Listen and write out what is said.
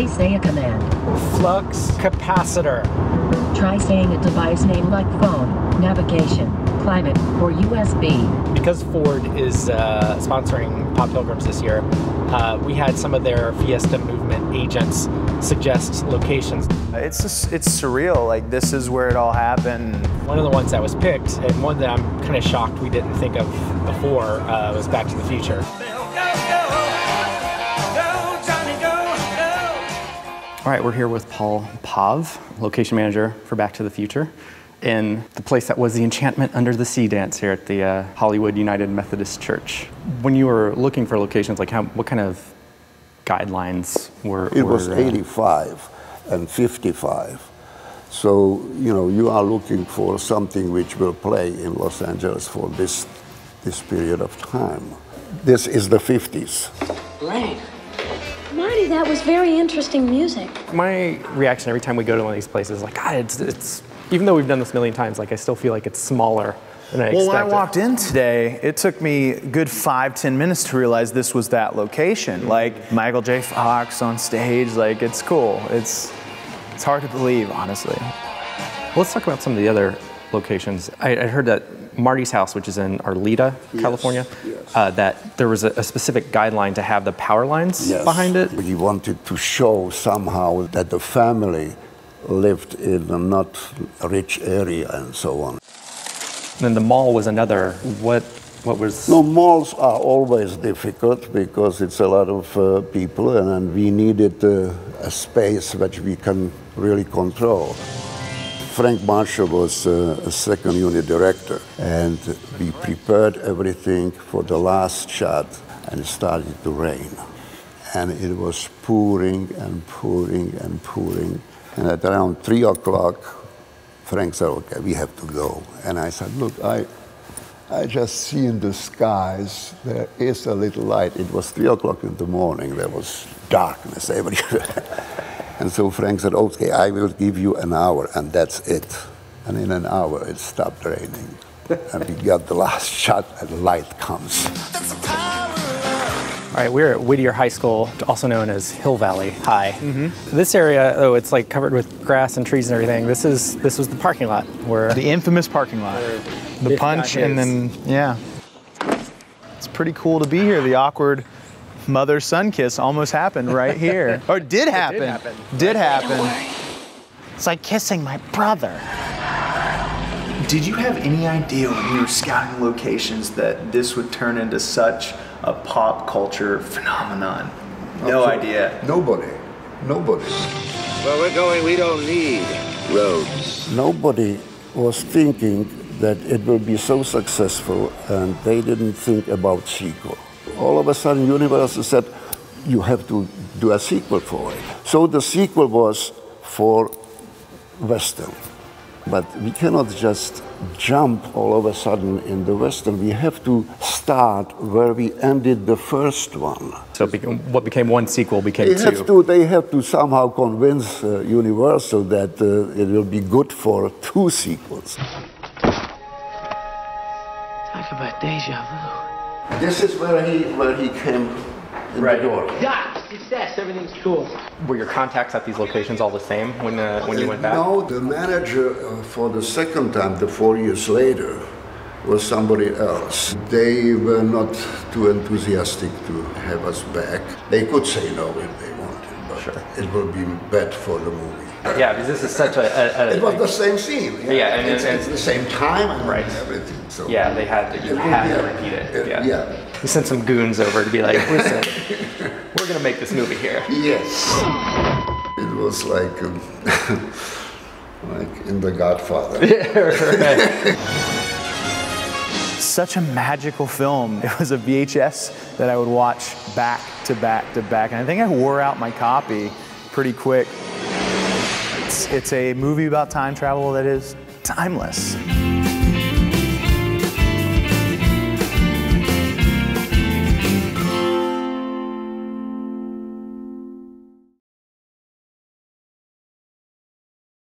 Please say a command. Flux capacitor. Try saying a device name like phone, navigation, climate, or USB. Because Ford is sponsoring Pop Pilgrims this year, we had some of their Fiesta movement agents suggest locations. It's surreal, like this is where it all happened. One of the ones that was picked, and one that I'm kind of shocked we didn't think of before, was Back to the Future. All right, we're here with Paul Pav, location manager for Back to the Future, in the place that was the Enchantment Under the Sea dance here at the Hollywood United Methodist Church. When you were looking for locations, like what kind of guidelines were? It was 85 and 55. So, you know, you are looking for something which will play in Los Angeles for this period of time. This is the 50s. Great. Marty, that was very interesting music. My reaction every time we go to one of these places is like, God, it's even though we've done this a million times, like I still feel like it's smaller than I expected. Well, when I walked in today, it took me a good 5-10 minutes to realize this was that location. Like Michael J. Fox on stage, like it's cool. It's hard to believe, honestly. Well, let's talk about some of the other locations. I heard that Marty's house, which is in Arleta, California, that there was a specific guideline to have the power lines behind it. We wanted to show somehow that the family lived in a not rich area and so on. And then the mall was another. What was? No, malls are always difficult because it's a lot of people, and we needed a space which we can really control. Frank Marshall was a second unit director, and we prepared everything for the last shot, and it started to rain. And it was pouring and pouring and pouring. And at around 3 o'clock, Frank said, okay, we have to go. And I said, look, I just see in the skies, there is a little light. It was 3 o'clock in the morning, there was darkness everywhere. And so Frank said, okay, I will give you an hour, and that's it. And in an hour, it stopped raining. And we got the last shot, and light comes. All right, we're at Whittier High School, also known as Hill Valley High. This area, though, it's like covered with grass and trees and everything. This was the parking lot where the infamous parking lot, the punch, and then it's pretty cool to be here. The awkward mother-son kiss almost happened right here, or did happen. Did happen. It's like kissing my brother. Did you have any idea when you were scouting locations that this would turn into such a pop culture phenomenon? No idea. Nobody. Where we're going, we don't need roads. Nobody was thinking that it will be so successful, and they didn't think about sequel. All of a sudden, Universal said, you have to do a sequel for it. So the sequel was for Western. But we cannot just jump all of a sudden in the Western. We have to start where we ended the first one. So what became one sequel became two. They have to somehow convince Universal that it will be good for 2 sequels. Talk about deja vu. This is where he came in the door. Yeah, success, everything's cool. Were your contacts at these locations all the same when you went back? No, the manager for the second time, the 4 years later, was somebody else. They were not too enthusiastic to have us back. They could say no if they wanted, but it will be bad for the movie. Yeah, because this is such a it was the same scene. Yeah, and it's the same time and right. everything. So yeah, you had to repeat it. Yeah. You sent some goons over to be like, listen, we're gonna make this movie here. Yes. It was like in The Godfather. Such a magical film. It was a VHS that I would watch back to back to back, and I think I wore out my copy pretty quick. It's a movie about time travel that is timeless.